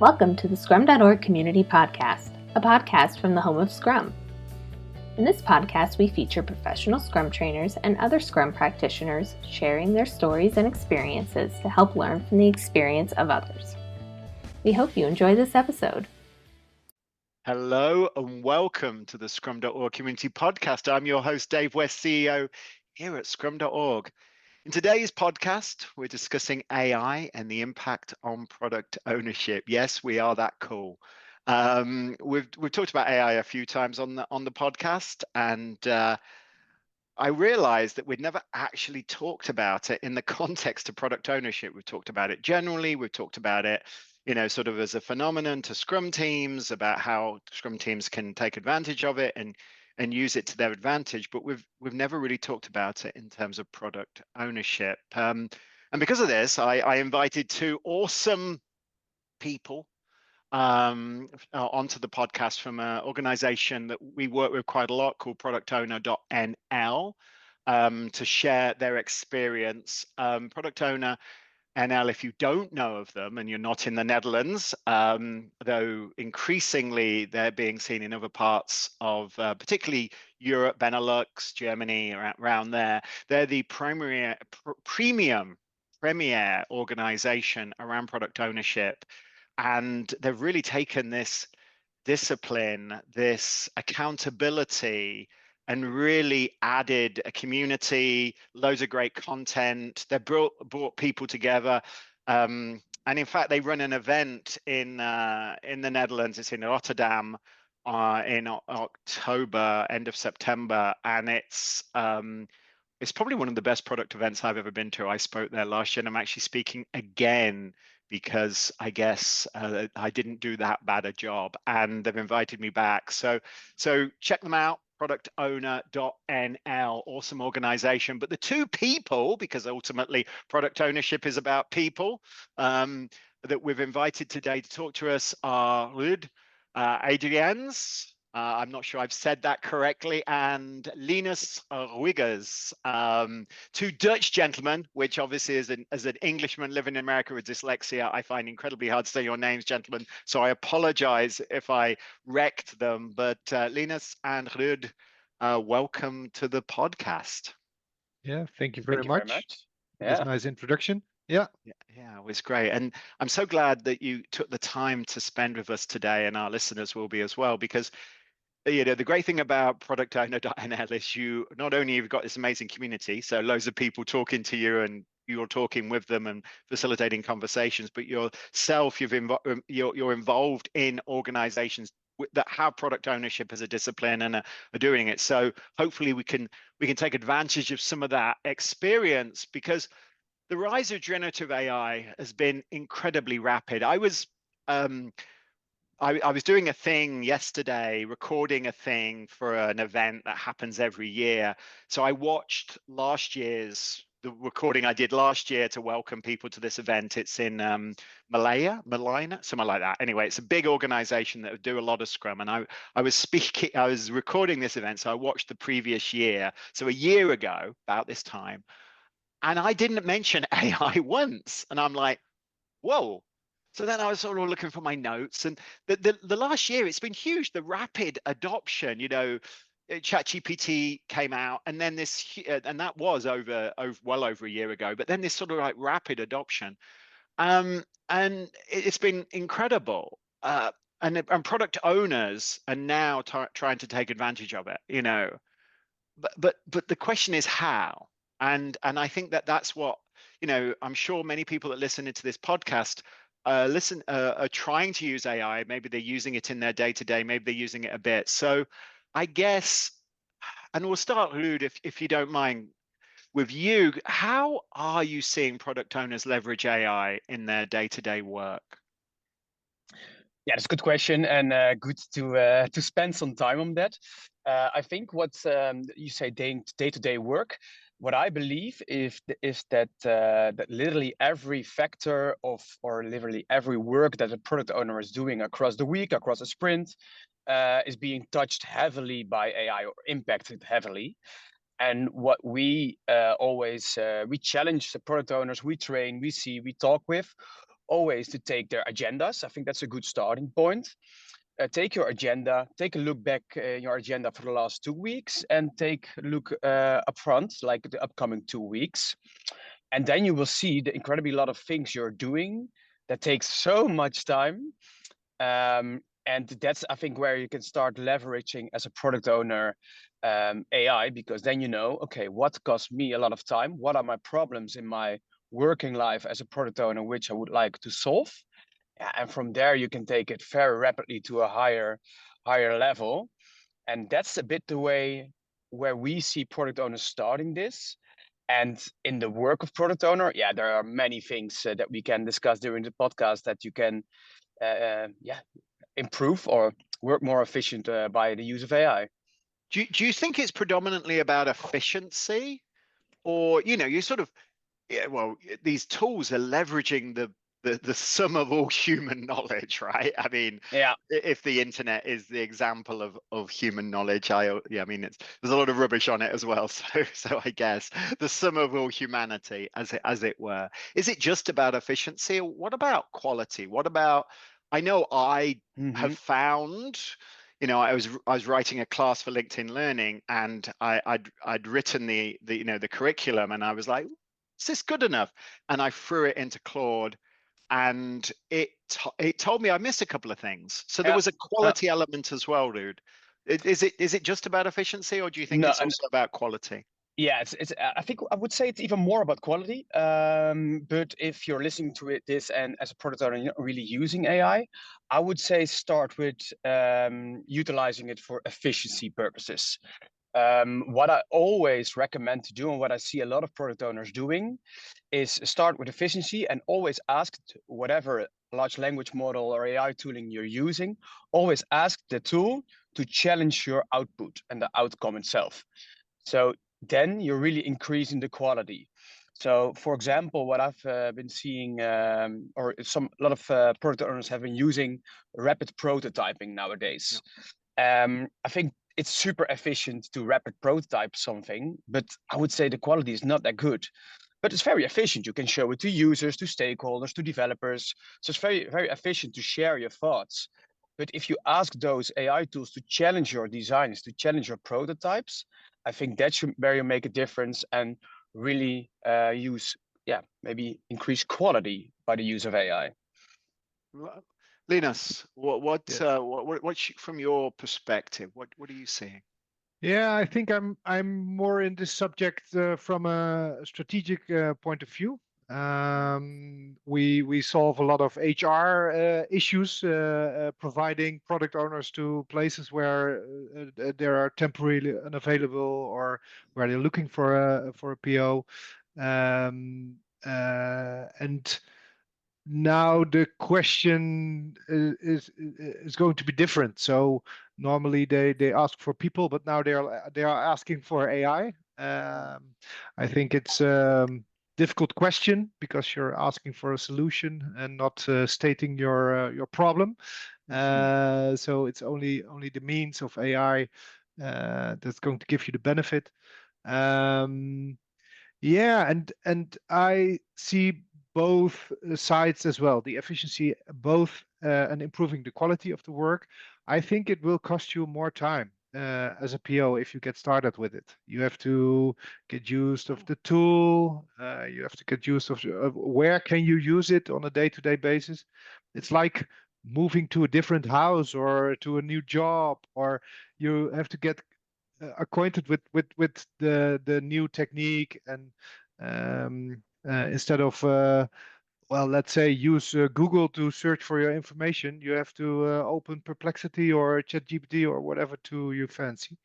Welcome to the Scrum.org Community Podcast, a podcast from the home of Scrum. In this podcast, we feature professional Scrum trainers and other Scrum practitioners sharing their stories and experiences to help learn from the experience of others. We hope you enjoy this episode. Hello and welcome to the Scrum.org Community Podcast. I'm your host, Dave West, CEO here at Scrum.org. In today's podcast, we're discussing AI and the impact on product ownership. Yes, we are that cool. We've talked about AI a few times on the podcast, and I realized that we'd never actually talked about it in the context of product ownership. We've talked about it generally. We've talked about it, sort of as a phenomenon to Scrum teams, about how Scrum teams can take advantage of it and use it to their advantage. But we've never really talked about it in terms of product ownership. And because of this, I invited two awesome people onto the podcast from an organization that we work with quite a lot called productowner.nl to share their experience. Product Owner NL, if you don't know of them and you're not in the Netherlands, though increasingly they're being seen in other parts of particularly Europe, Benelux, Germany, around there. They're the premium organization around product ownership. And they've really taken this discipline, this accountability, and really added a community, loads of great content. They brought people together. And in fact, they run an event in the Netherlands. It's in Rotterdam in October, end of September. And it's probably one of the best product events I've ever been to. I spoke there last year, and I'm actually speaking again because I guess I didn't do that bad a job, and they've invited me back. So check them out, productowner.nl, awesome organization. But the two people, because ultimately product ownership is about people, that we've invited today to talk to us are Ruud Adriaens. I'm not sure I've said that correctly, and Linus Ruigers, two Dutch gentlemen, which obviously as an Englishman living in America with dyslexia, I find incredibly hard to say your names, gentlemen. So I apologize if I wrecked them, but Linus and Ruud, welcome to the podcast. Yeah, thank you very much. Yeah. This nice introduction. Yeah, it was great. And I'm so glad that you took the time to spend with us today, and our listeners will be as well, because the great thing about productowner.nl is you not only you've got this amazing community, so loads of people talking to you and you're talking with them and facilitating conversations, but yourself, you're involved in organizations that have product ownership as a discipline and are doing it. So hopefully we can take advantage of some of that experience, because the rise of generative AI has been incredibly rapid. I was doing a thing yesterday, recording a thing for an event that happens every year. So I watched the recording I did last year to welcome people to this event. It's in Malaya, somewhere like that. Anyway, it's a big organization that do a lot of Scrum. And I was recording this event. So I watched the previous year. So a year ago, about this time, and I didn't mention AI once. And I'm like, whoa. So then I was sort of looking for my notes, and the last year it's been huge. The rapid adoption, ChatGPT came out, and then and that was well over a year ago. But then this sort of like rapid adoption, and it's been incredible. And product owners are now trying to take advantage of it, But the question is how, and I think that's what I'm sure many people that listen into this podcast are trying to use AI. Maybe they're using it in their day-to-day, maybe they're using it a bit. So I guess, and we'll start, Ruud, if you don't mind, with you. How are you seeing product owners leverage AI in their day-to-day work? Yeah, that's a good question, and good to spend some time on that. I think what you say day-to-day work, what I believe is that that literally every factor or literally every work that a product owner is doing across the week, across a sprint, is being touched heavily by AI or impacted heavily. And what we always we challenge the product owners, we train, we talk with, always to take their agendas. I think that's a good starting point. Take your agenda, take a look back your agenda for the last 2 weeks, and take a look up front, like the upcoming 2 weeks. And then you will see the incredibly lot of things you're doing that takes so much time. And that's, I think, where you can start leveraging as a product owner AI, because then you know, okay, what costs me a lot of time? What are my problems in my working life as a product owner, which I would like to solve? Yeah, and from there you can take it very rapidly to a higher level. And that's a bit the way where we see product owners starting this. And in the work of product owner, yeah, there are many things that we can discuss during the podcast that you can improve or work more efficient by the use of AI. Do you think it's predominantly about efficiency, or you sort of these tools are leveraging the sum of all human knowledge, right? I mean, Yeah, if the internet is the example of human knowledge, I mean, there's a lot of rubbish on it as well. So I guess the sum of all humanity, as it were. Is it just about efficiency? Or what about quality? What about? I know I have found. I was writing a class for LinkedIn Learning, and I'd written the curriculum, and I was like, is this good enough? And I threw it into Claude, and it told me I missed a couple of things. So there was a quality element as well, dude. Is it just about efficiency, or do you think no, it's also about quality? Yeah, it's. I think I would say it's even more about quality. But if you're listening to this and as a product owner, you're not really using AI, I would say start with utilizing it for efficiency purposes. What I always recommend to do, and what I see a lot of product owners doing, is start with efficiency and always ask whatever large language model or AI tooling you're using, always ask the tool to challenge your output and the outcome itself. So then you're really increasing the quality. So, for example, what I've been seeing, or a lot of product owners have been using rapid prototyping nowadays. I think it's super efficient to rapid prototype something, but I would say the quality is not that good. But it's very efficient. You can show it to users, to stakeholders, to developers. So it's very, very efficient to share your thoughts. But if you ask those AI tools to challenge your designs, to challenge your prototypes, I think that's where you make a difference and really maybe increase quality by the use of AI. Linus, what from your perspective, what are you seeing? Yeah, I think I'm more in this subject from a strategic point of view. We solve a lot of HR issues, providing product owners to places where they are temporarily unavailable or where they're looking for a PO. And now the question is going to be different. So normally they ask for people, but now they are asking for AI. I think it's difficult question because you're asking for a solution and not stating your problem. So it's only the means of AI that's going to give you the benefit. Yeah, and I see both sides as well, the efficiency, both and improving the quality of the work. I think it will cost you more time as a PO if you get started with it. You have to get used of the tool. You have to get used of where can you use it on a day-to-day basis. It's like moving to a different house or to a new job, or you have to get acquainted with the new technique, and instead of let's say use Google to search for your information, you have to open Perplexity or ChatGPT or whatever tool you fancy.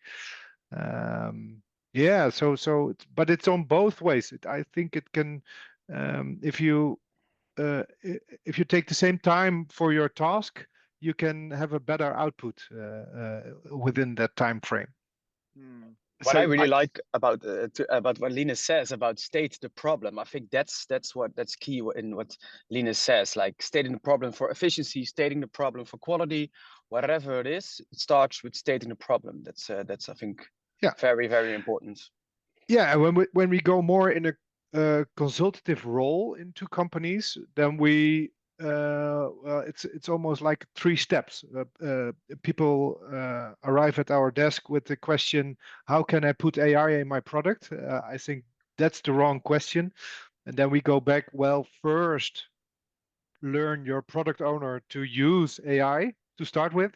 Yeah, but it's on both ways. I think it can, if you take the same time for your task, you can have a better output within that time frame. What I really like about what Linus says about state the problem, I think that's key in what Linus says. Like stating the problem for efficiency, stating the problem for quality, whatever it is, it starts with stating the problem. That's I think very, very important. Yeah, and when we go more in a consultative role into companies, then we well, it's almost like 3 steps. People arrive at our desk with the question, how can I put AI in my product? I think that's the wrong question. And then we go back, well, first, learn your product owner to use AI to start with.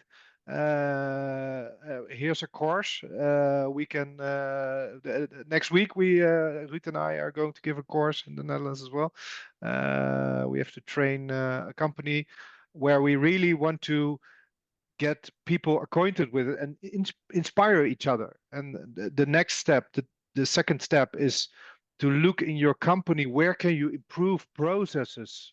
Here's a course. We can next week. Ruud and I are going to give a course in the Netherlands as well. We have to train a company where we really want to get people acquainted with it and inspire each other. And the next step, the second step, is to look in your company, where can you improve processes,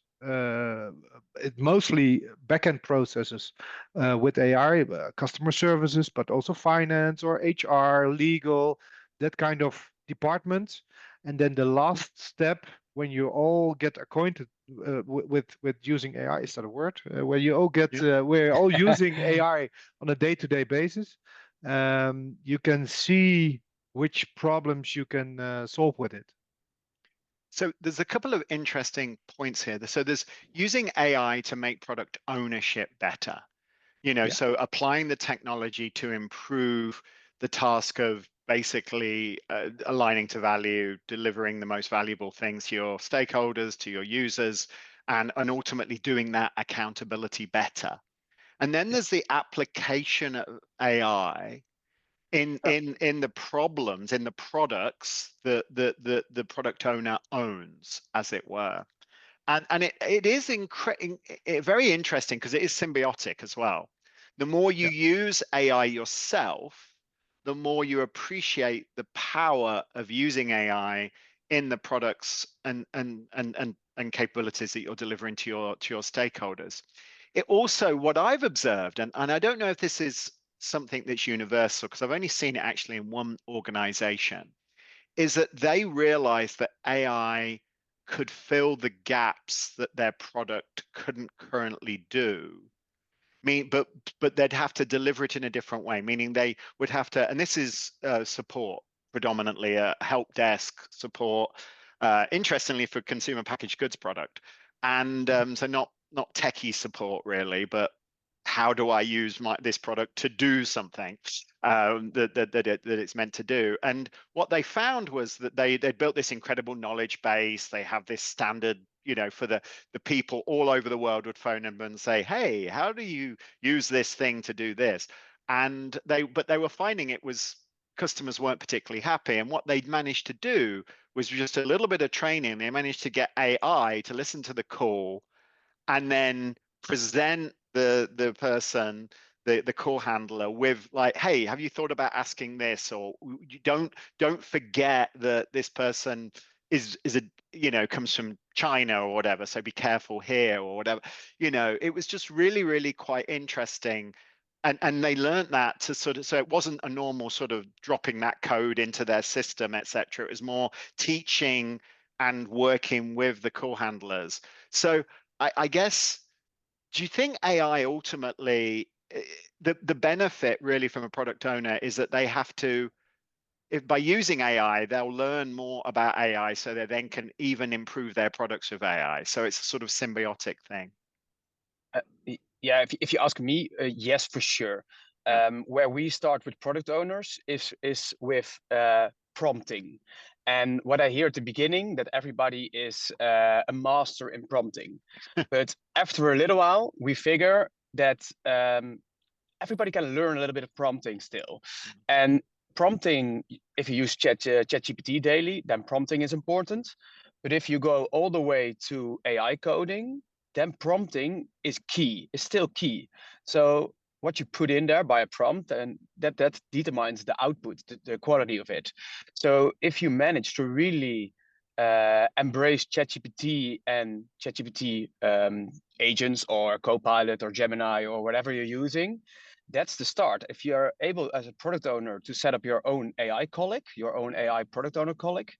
mostly backend processes with AI, customer services, but also finance or HR, legal, that kind of department. And then the last step, when you all get acquainted with using AI, is that a word? Where you all get, we're all using AI on a day-to-day basis. You can see which problems you can solve with it. So there's a couple of interesting points here. So there's using AI to make product ownership better. So applying the technology to improve the task of basically aligning to value, delivering the most valuable things to your stakeholders, to your users, and ultimately doing that accountability better. And then there's the application of AI in the problems, in the products that the product owner owns, as it were. And it is very interesting because it is symbiotic as well. The more you use AI yourself, the more you appreciate the power of using AI in the products and capabilities that you're delivering to your stakeholders. It also, what I've observed, and I don't know if this is something that's universal, because I've only seen it actually in one organization, is that they realized that AI could fill the gaps that their product couldn't currently do. But they'd have to deliver it in a different way, meaning they would have to, and this is support, predominantly a help desk support, interestingly for consumer packaged goods product. And so not techie support really, but how do I use this product to do something that it's meant to do? And what they found was that they built this incredible knowledge base. They have this standard, for the people all over the world would phone them and say, hey, how do you use this thing to do this? And they were finding customers weren't particularly happy. And what they'd managed to do was just a little bit of training. They managed to get AI to listen to the call and then present the person, the call handler, with like, hey, have you thought about asking this? Or you don't forget that this person is a comes from China or whatever, so be careful here or whatever. It was just really, really quite interesting. And they learned that to so it wasn't a normal sort of dropping that code into their system, etc. It was more teaching and working with the call handlers. So I guess, do you think AI ultimately, the benefit really from a product owner is that they have to, if by using AI, they'll learn more about AI so they then can even improve their products with AI. So it's a sort of symbiotic thing. Yeah, if you ask me, yes, for sure. Where we start with product owners is with prompting. And what I hear at the beginning, that everybody is a master in prompting. But after a little while, we figure that everybody can learn a little bit of prompting still. And prompting, if you use ChatGPT daily, then prompting is important. But if you go all the way to AI coding, then prompting is still key. So what you put in there by a prompt, and that determines the output, the quality of it. So if you manage to really embrace ChatGPT and ChatGPT agents or Copilot or Gemini or whatever you're using, that's the start. If you're able as a product owner to set up your own AI colleague, your own AI product owner colleague,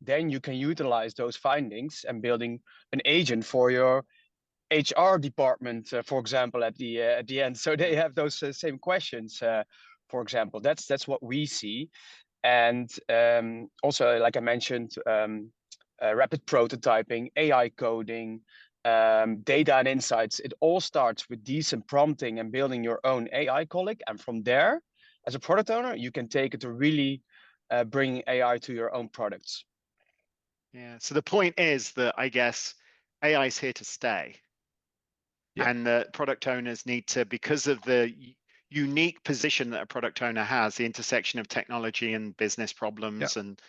then you can utilize those findings and building an agent for your HR department, for example, at the end. So they have those same questions. For example, that's what we see, and also, like I mentioned, rapid prototyping, AI coding, data and insights. It all starts with decent prompting and building your own AI colleague. And from there, as a product owner, you can take it to really bring AI to your own products. Yeah. So the point is that I guess AI is here to stay. Yeah. And the product owners need to, because of the unique position that a product owner has, the intersection of technology and business problems, and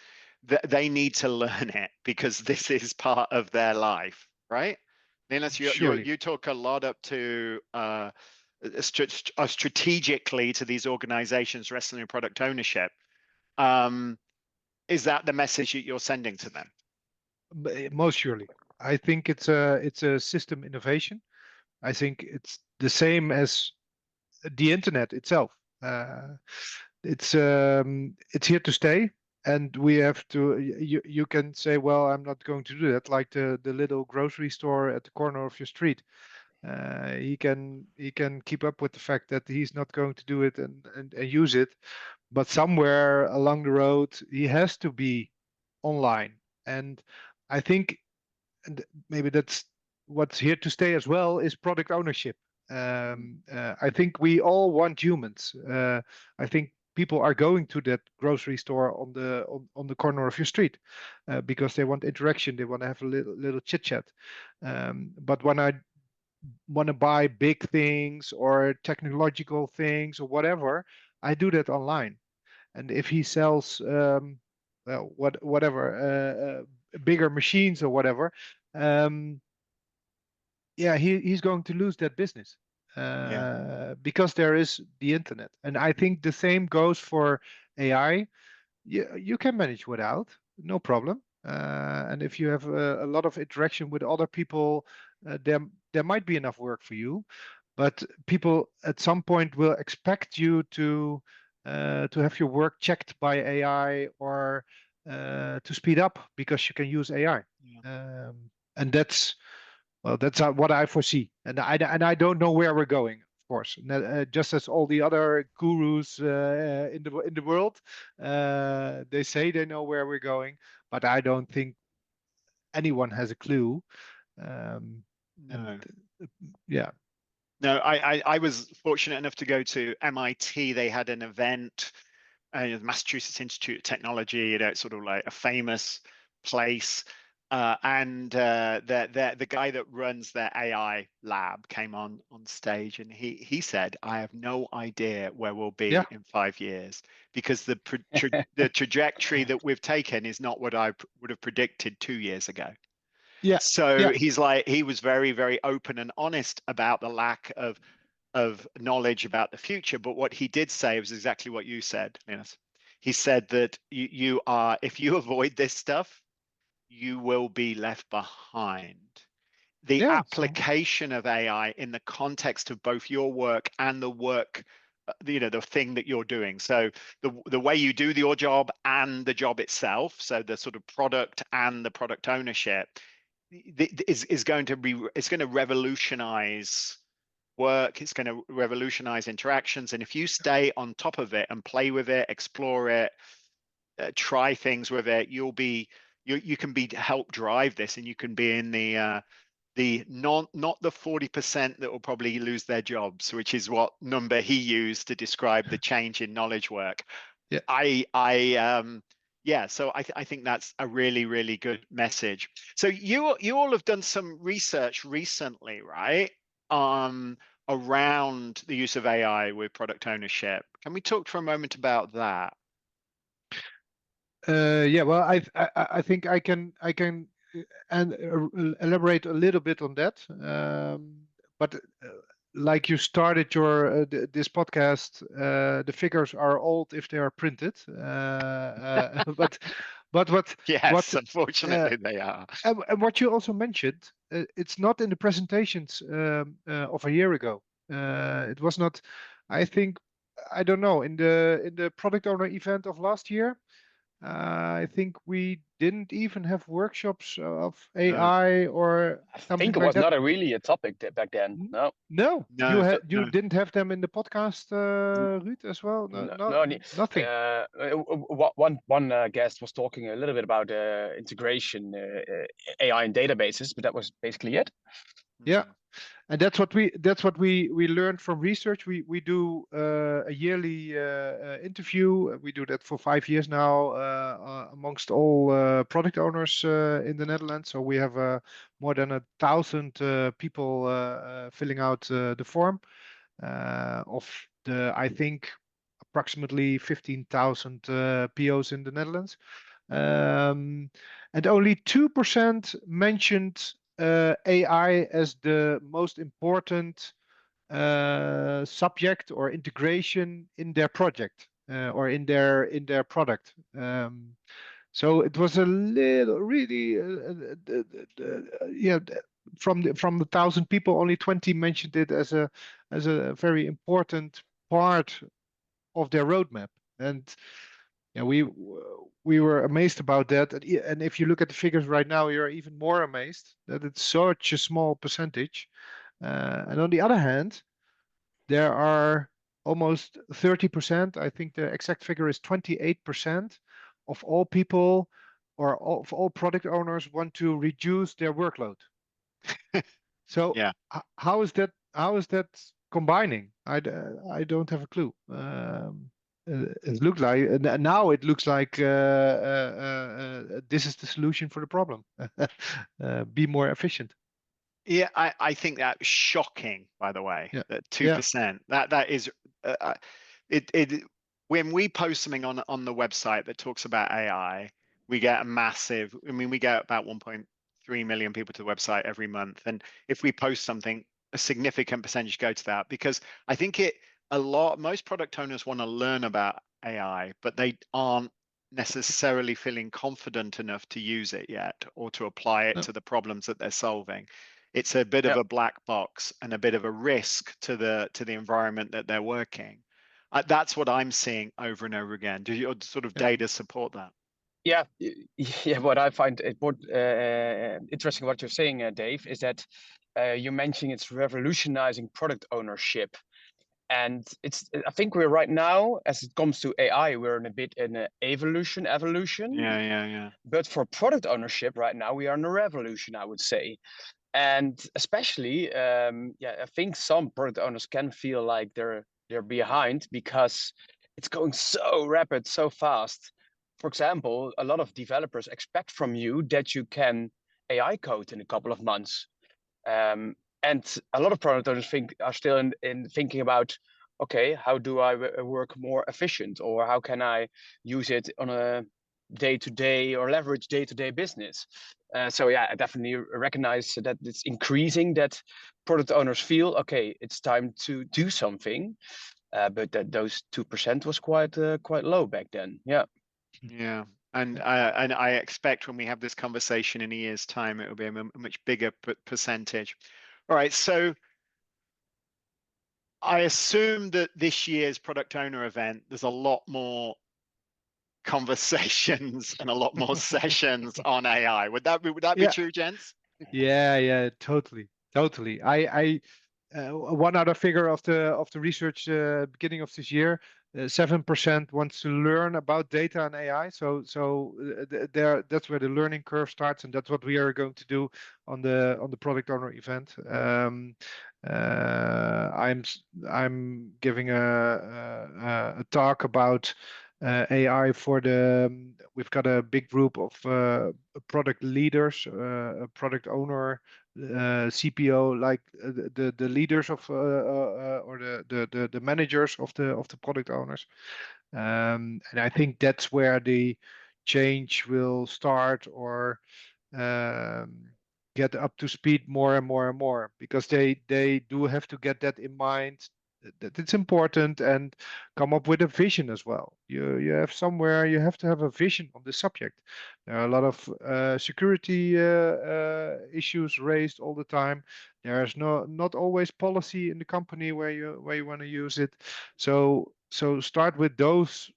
they need to learn it because this is part of their life, right? Linus, Surely. you talk a lot up to strategically to these organizations wrestling with product ownership. Is that the message that you're sending to them? Most surely. I think it's a system innovation. I think it's the same as the internet itself. It's here to stay, and we have to. You can say, well, I'm not going to do that. Like the little grocery store at the corner of your street. He can keep up with the fact that he's not going to do it and use it, but somewhere along the road he has to be online. And I think, and maybe that's what's here to stay as well, is product ownership. I think we all want humans. I think people are going to that grocery store on the corner of your street because they want interaction. They want to have a little chit chat. But when I want to buy big things or technological things or whatever, I do that online. And if he sells well, whatever bigger machines or whatever, um, yeah, he's going to lose that business because there is the internet. And I think the same goes for AI. You can manage without, no problem. And if you have a lot of interaction with other people, there might be enough work for you. But people at some point will expect you to have your work checked by AI or to speed up because you can use AI. And that's what I foresee. And I don't know where we're going, of course. Just as all the other gurus in the world, they say they know where we're going, but I don't think anyone has a clue. No. And, yeah. No, I was fortunate enough to go to MIT. They had an event, the Massachusetts Institute of Technology. You know, it's sort of like a famous place. And the guy that runs their AI lab came on stage, and he said, "I have no idea where we'll be Yeah. in 5 years because the trajectory that we've taken is not what I would have predicted 2 years ago." Yeah. So Yeah. he was very, very open and honest about the lack of knowledge about the future. But what he did say was exactly what you said, Linus. He said that you are, if you avoid this stuff, you will be left behind. The Yeah. application of AI in the context of both your work and the work, the thing that you're doing. So the way you do your job and the job itself, so the sort of product and the product ownership is going to revolutionize work. It's going to revolutionize interactions. And if you stay on top of it and play with it, explore it, try things with it, you can be help drive this, and you can be in the not the 40% that will probably lose their jobs, which is what number he used to describe the change in knowledge work. Yeah. Yeah, so I think that's a really, really good message. So you all have done some research recently, right? Around the use of AI with product ownership. Can we talk for a moment about that? Yeah. Well, I think I can and elaborate a little bit on that. But like you started your this podcast, the figures are old if they are printed. But what Yes, unfortunately they are. and what you also mentioned, it's not in the presentations of a year ago. It was not. I think I don't know in the product owner event of last year. I think we didn't even have workshops of AI or I something think it like was that. not really a topic back then. No. No, No, you no. didn't have them in the podcast, Ruud, as well. No, No, no, nothing. one guest was talking a little bit about integration, AI in databases, but that was basically it. Yeah, and that's what we learned from research. We do a yearly interview. We do that for 5 years now amongst all product owners in the Netherlands. So we have more than 1,000 people filling out the form of the, I think, approximately 15,000 POs in the Netherlands. And only 2% mentioned AI as the most important subject or integration in their project or in their product. So it was a little really yeah, from the 1,000 people, only 20 mentioned it as a very important part of their roadmap. And yeah, we were amazed about that. And if you look at the figures right now, you're even more amazed that it's such a small percentage. And on the other hand, there are almost 30%. I think the exact figure is 28% of all people or of all product owners want to reduce their workload. So Yeah. how is that? How is that combining? I don't have a clue. It looked like now it looks like this is the solution for the problem. Be more efficient. Yeah, I think that's shocking, by the way, Yeah, that yeah, 2%. That is it when we post something on the website that talks about AI, we get a massive, I mean, we get about 1.3 million people to the website every month. And if we post something, a significant percentage go to that because I think most product owners want to learn about AI, but they aren't necessarily feeling confident enough to use it yet or to apply it no, to the problems that they're solving. It's a bit of Yeah. a black box and a bit of a risk to the environment that they're working. That's what I'm seeing over and over again. Do your sort of yeah, data support that? Yeah, yeah. What I find it more interesting what you're saying, Dave, is that you're mentioning it's revolutionizing product ownership, and it's. I think we're right now, as it comes to AI, we're in a bit in an evolution. Yeah, yeah, yeah. But for product ownership, right now we are in a revolution, I would say. And especially, yeah, I think some product owners can feel like they're behind because it's going so rapid, so fast. For example, a lot of developers expect from you that you can AI code in a couple of months. And a lot of product owners are still in thinking about, okay, how do I work more efficient, or how can I use it on a day-to-day or leverage day-to-day business? So yeah, I definitely recognize that it's increasing, that product owners feel, okay, it's time to do something. But that those 2% was quite low back then. Yeah. Yeah. And I expect when we have this conversation in a year's time, it will be a much bigger percentage. All right. So I assume that this year's product owner event, there's a lot more conversations and a lot more sessions on AI. Would that be yeah, true, gents? yeah, totally, totally. I one other figure of the research beginning of this year, 7% wants to learn about data and AI. So there, that's where the learning curve starts, and that's what we are going to do on the product owner event. I'm giving a talk about AI for we've got a big group of product leaders, a product owner, CPO, like the leaders of or the managers of the product owners. And I think that's where the change will start, or um, get up to speed more and more and more, because they do have to get that in mind, that it's important, and come up with a vision as well. You have somewhere, you have to have a vision on the subject. There are a lot of security issues raised all the time. There's not always policy in the company where you want to use it. So start with those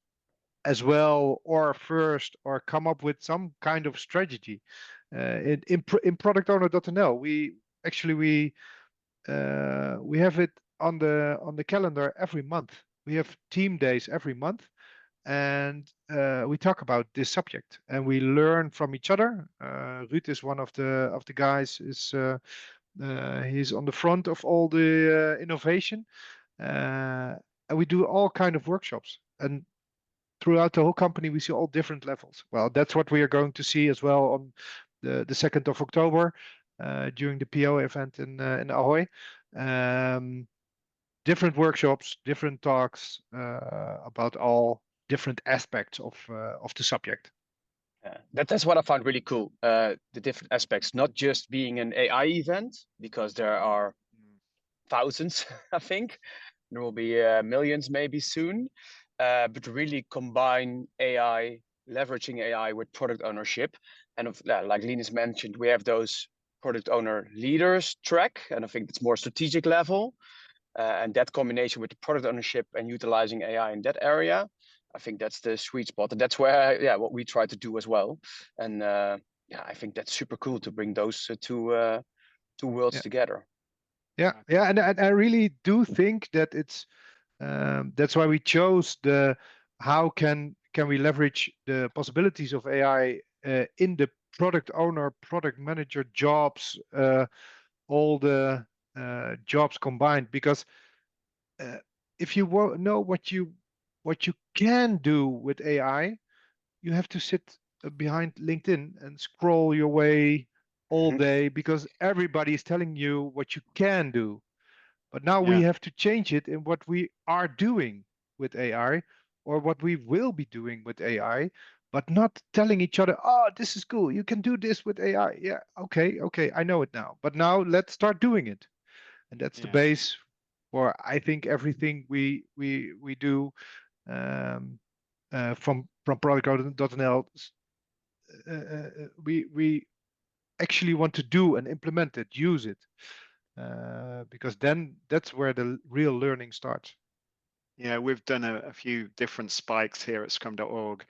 as well, or first, or come up with some kind of strategy. In productowner.nl, we have it on the calendar every month. We have team days every month, and we talk about this subject, and we learn from each other. Ruud is one of the guys. He's on the front of all the innovation, and we do all kind of workshops. And throughout the whole company, we see all different levels. Well, that's what we are going to see as well on the 2nd of October during the PO event in Ahoy. Different workshops, different talks about all different aspects of the subject. Yeah, that's what I found really cool. The different aspects, not just being an AI event, because there are thousands, I think. There will be millions maybe soon, but really combine AI, leveraging AI with product ownership. And like Linus mentioned, we have those product owner leaders track, and I think it's more strategic level. And that combination with the product ownership and utilizing AI in that area, I think that's the sweet spot. And that's where, what we try to do as well. And I think that's super cool to bring those two worlds together. Yeah, and I really do think that it's that's why we chose how can we leverage the possibilities of AI in the product owner, product manager jobs, all the jobs combined. Because if you know what you can do with AI, you have to sit behind LinkedIn and scroll your way all day, because everybody is telling you what you can do. But now we have to change it in what we are doing with AI, or what we will be doing with AI, but not telling each other, oh, this is cool, you can do this with AI. Yeah, okay, I know it now. But now let's start doing it. And that's the base for, I think, everything we do from product.nl. We actually want to do and implement it, use it. Because then that's where the real learning starts. Yeah, we've done a few different spikes here at Scrum.org.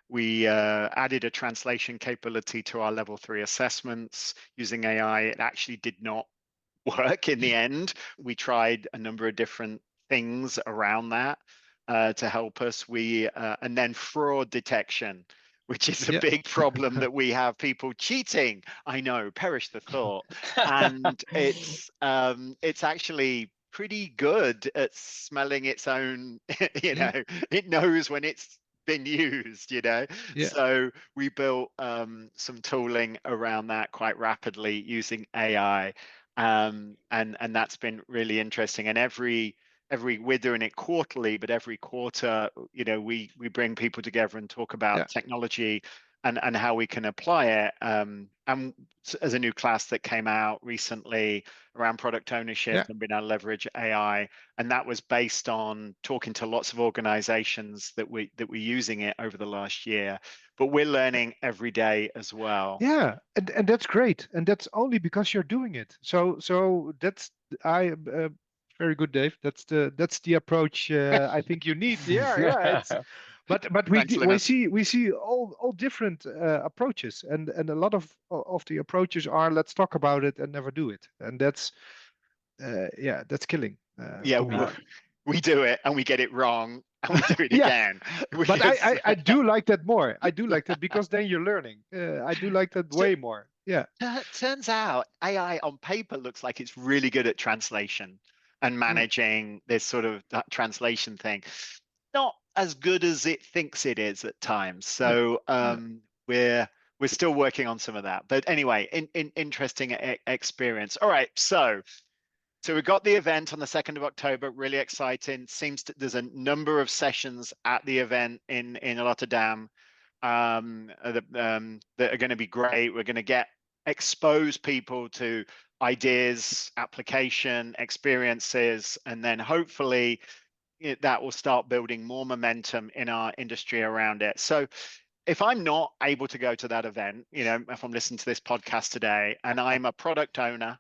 We added a translation capability to our level 3 assessments using AI. It actually did not work in the end. We tried a number of different things around that to help us. And then fraud detection, which is a big problem that we have, people cheating. I know, perish the thought. And it's actually pretty good at smelling its own, it knows when it's been used, So we built some tooling around that quite rapidly using AI. And that's been really interesting. And we're doing it quarterly, but every quarter, we bring people together and talk about technology and how we can apply it. And as a new class that came out recently around product ownership and being able to leverage AI, and that was based on talking to lots of organizations that we're using it over the last year. But we're learning every day as well. Yeah, and that's great, and that's only because you're doing it. So that's very good, Dave. That's the approach I think you need. Yeah. But we see all different approaches, and a lot of the approaches are, let's talk about it and never do it, and that's killing. We do it and we get it wrong and we do it again. But I do like that more. I do like that because then you're learning. I do like that way more. Yeah. Turns out AI on paper looks like it's really good at translation and managing this sort of that translation thing. Not as good as it thinks it is at times. So we're still working on some of that. But anyway, interesting experience. All right, so we got the event on the 2nd of October, really exciting. There's a number of sessions at the event in Rotterdam that are going to be great. We're going to expose people to ideas, application, experiences, and then hopefully that will start building more momentum in our industry around it. So if I'm not able to go to that event, if I'm listening to this podcast today and I'm a product owner,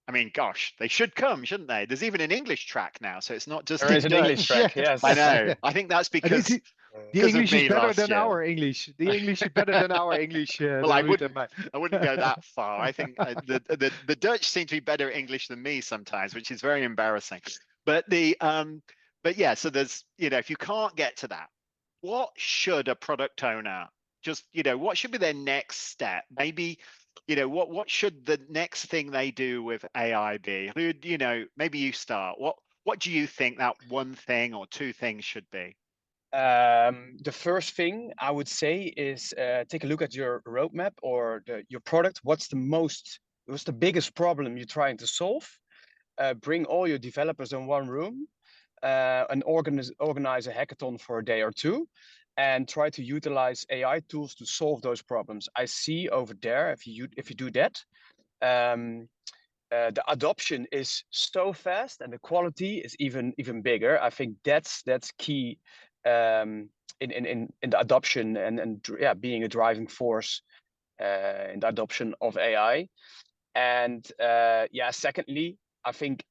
I mean, gosh, they should come, shouldn't they? There's even an English track now, so it's not just there is an English track. Yes, I know. I think that's because The because of English is me better last than year. our English. The English is better than our English, Well, than Ruud and mine. I wouldn't go that far. I think the Dutch seem to be better at English than me sometimes, which is very embarrassing. But but yeah, so there's, if you can't get to that, what should a product owner just, what should be their next step? Maybe, what should the next thing they do with AI be? Maybe you start. What do you think that one thing or two things should be? The first thing I would say is take a look at your roadmap or your product. What's the biggest problem you're trying to solve? Bring all your developers in one room and organize a hackathon for a day or two, and try to utilize AI tools to solve those problems. I see over there, if you do that, the adoption is so fast and the quality is even bigger. I think that's key in the adoption and yeah, being a driving force in the adoption of AI. And yeah, secondly, I think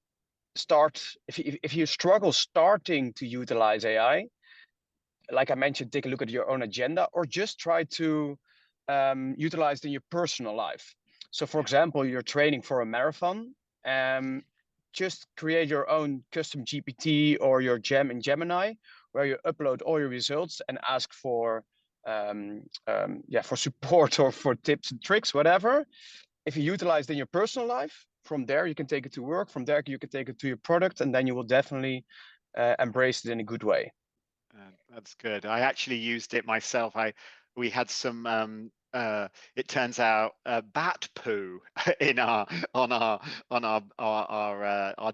if you struggle starting to utilize AI, like I mentioned, take a look at your own agenda or just try to utilize it in your personal life. So for example, you're training for a marathon, just create your own custom GPT or your gem in Gemini, where you upload all your results and ask for for support or for tips and tricks, whatever. If you utilize it in your personal life, from there you can take it to work, from there you can take it to your product, and then you will definitely embrace it in a good way. That's good. I actually used it myself. We had some it turns out bat poo in our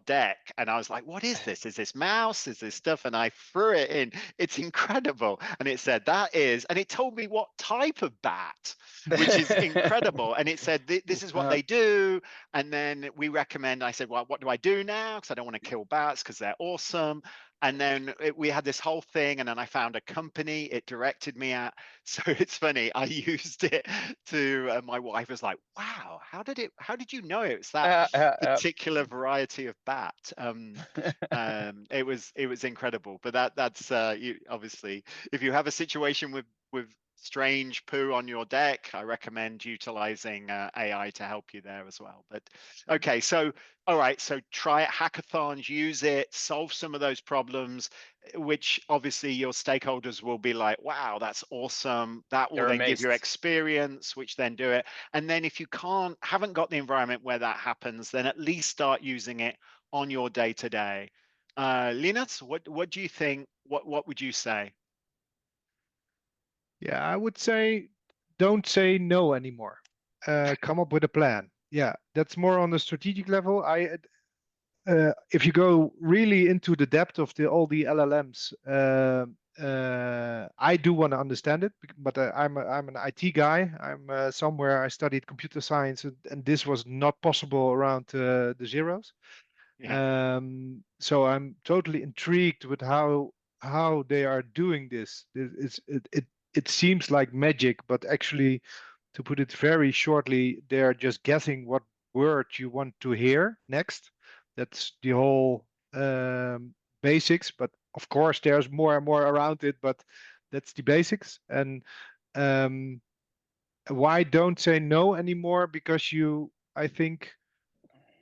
deck, and I was like, what is this? Is this mouse? Is this stuff? And I threw it in. It's incredible. And it said and it told me what type of bat, which is incredible. And it said this is what they do. And then we recommend, I said, well, what do I do now? Because I don't want to kill bats because they're awesome. And then we had this whole thing, and then I found a company it directed me at. So it's funny, I used it to my wife was like, wow, how did you know it was that particular variety of bat? It was incredible. But that's you obviously, if you have a situation with strange poo on your deck, I recommend utilizing AI to help you there as well. But okay, so all right, so try it, hackathons, use it, solve some of those problems, which obviously your stakeholders will be like, wow, that's awesome. That will then give you experience, which then do it. And then if you haven't got the environment where that happens, then at least start using it on your day-to-day. Linus, what do you think? What would you say? Yeah, I would say don't say no anymore. Come up with a plan. Yeah, that's more on the strategic level. If you go really into the depth of all the LLMs, I do want to understand it, but I'm an IT guy. I'm somewhere I studied computer science, and this was not possible around the zeros. Yeah. So I'm totally intrigued with how they are doing this. It seems like magic, but actually, to put it very shortly, they're just guessing what word you want to hear next. That's the whole basics. But of course, there's more and more around it. But that's the basics. And um, why don't say no anymore? Because I think,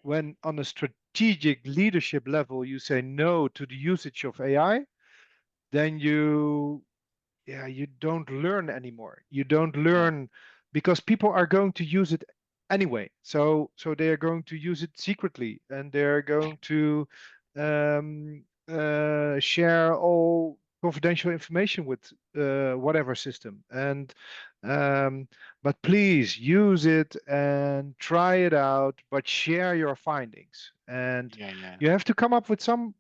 when on a strategic leadership level you say no to the usage of AI, then you don't learn anymore. You don't learn because people are going to use it anyway. So they are going to use it secretly, and they're going to share all confidential information with whatever system. And but please use it and try it out, but share your findings. And Yeah. you have to come up with some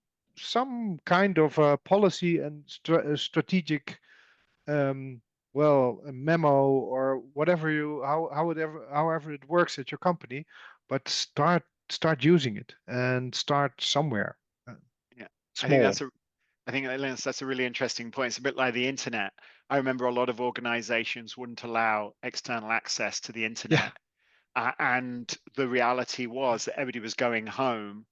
kind of policy and strategic a memo or whatever however it works at your company, but start using it and start somewhere Yeah. I think small. Linus, that's a really interesting point. It's a bit like the internet. I remember a lot of organizations wouldn't allow external access to the Yeah, internet. And the reality was that everybody was going home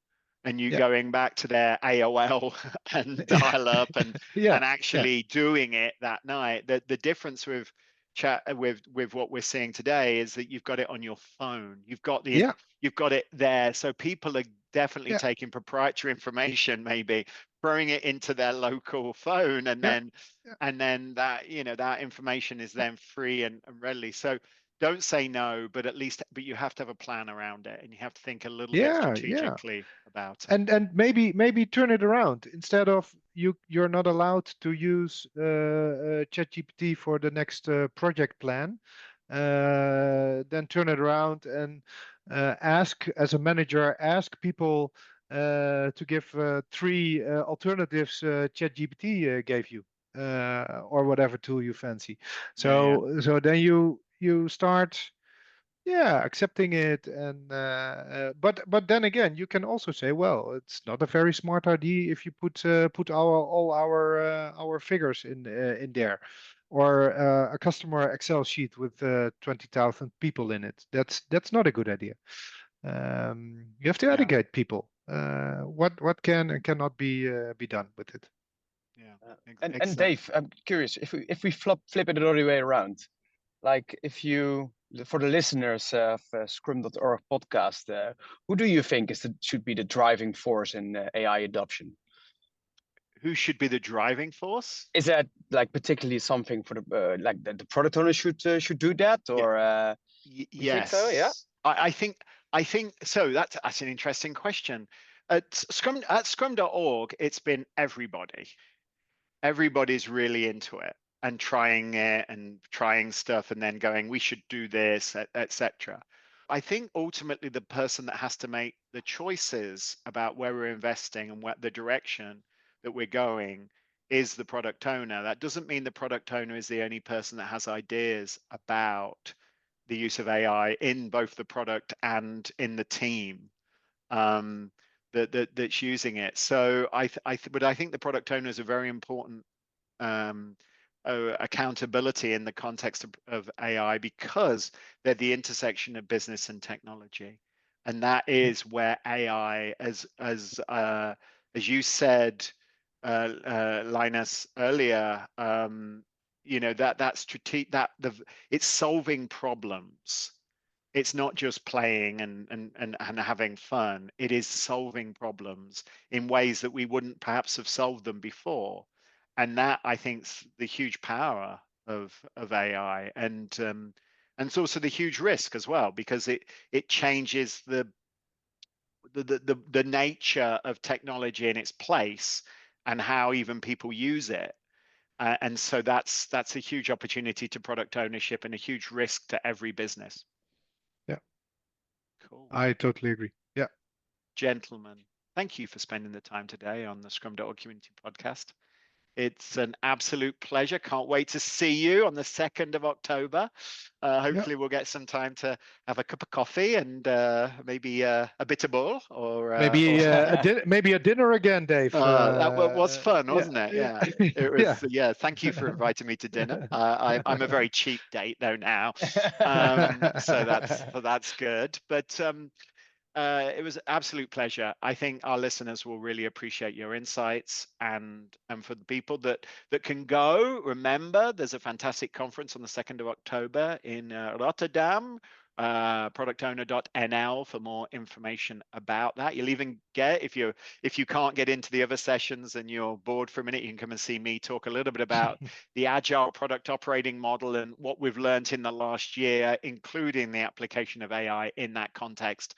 and you Yeah. going back to their AOL and dial up and Yeah. actually doing it that night. The difference with chat with what we're seeing today is that you've got it on your phone. You've got Yeah. it there. So people are definitely Yeah. taking proprietary information, maybe throwing it into their local phone, and Yeah. then that, that information is then free and readily. So don't say no, but you have to have a plan around it, and you have to think a little bit Yeah. Yeah. strategically about it. And maybe turn it around. Instead of you're not allowed to use ChatGPT for the next project plan, then turn it around and ask, as a manager, ask people to give 3 alternatives ChatGPT gave you, or whatever tool you fancy. Yeah. So then you start, yeah, accepting it. And but then again, you can also say, well, it's not a very smart idea if you put all our figures in there, or a customer Excel sheet with 20,000 people in it. That's not a good idea. You have to Yeah. educate people what can and cannot be done with it. Yeah. And Exactly. Dave, I'm curious if we flip it the other way around, like if you for the listeners of Scrum.org podcast, who do you think should be the driving force in AI adoption? Who should be the driving force? Is that like particularly something for the like the product owner should do that, Yeah. or you think so? Yeah. Yes. I think so. That's an interesting question. At Scrum.org, it's been everybody. Everybody's really into it and trying it and trying stuff and then going, we should do this, etc. I think ultimately the person that has to make the choices about where we're investing and what the direction that we're going is the product owner. That doesn't mean the product owner is the only person that has ideas about the use of AI in both the product and in the team, um, that's using it. So but I think the product owners are very important, um, accountability in the context of AI, because they're the intersection of business and technology, and that is where AI, as you said, Linus, earlier, it's solving problems. It's not just playing and having fun. It is solving problems in ways that we wouldn't perhaps have solved them before. And that, I think, is the huge power of AI. And it's also the huge risk as well, because it changes the nature of technology in its place and how even people use it. And so that's a huge opportunity to product ownership and a huge risk to every business. Yeah, Cool. I totally agree. Yeah. Gentlemen, thank you for spending the time today on the Scrum.org Community Podcast. It's an absolute pleasure. Can't wait to see you on the 2nd of October. Hopefully, we'll get some time to have a cup of coffee and maybe a bit of bull, or Maybe maybe a dinner again, Dave. that was fun, Yeah, wasn't it? yeah, Yeah, it was. yeah. Yeah, thank you for inviting me to dinner. I'm a very cheap date though now, so that's good. But it was an absolute pleasure. I think our listeners will really appreciate your insights, and for the people that can go, remember there's a fantastic conference on the 2nd of October in Rotterdam. Productowner.nl for more information about that. You'll even get, if you can't get into the other sessions and you're bored for a minute, you can come and see me talk a little bit about the agile product operating model and what we've learned in the last year, including the application of AI in that context,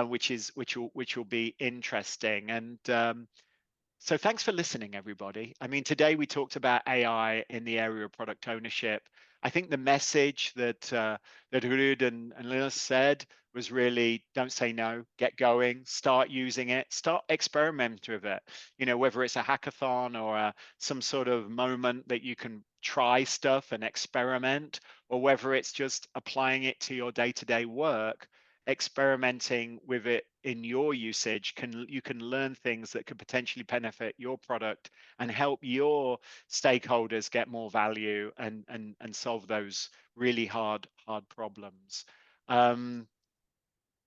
which will be interesting. And so thanks for listening, everybody. I mean, today we talked about AI in the area of product ownership. I think the message that Ruud and Linus said was really, don't say no, get going, start using it, start experimenting with it. Whether it's a hackathon or some sort of moment that you can try stuff and experiment, or whether it's just applying it to your day-to-day work. Experimenting with it in your usage, you can learn things that could potentially benefit your product and help your stakeholders get more value and solve those really hard problems.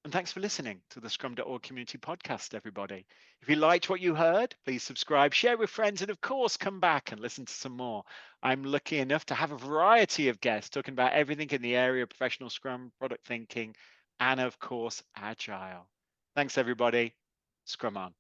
And thanks for listening to the Scrum.org community podcast, everybody. If you liked what you heard, please subscribe, share with friends, and of course, come back and listen to some more. I'm lucky enough to have a variety of guests talking about everything in the area of professional Scrum, product thinking, and of course, Agile. Thanks, everybody. Scrum on.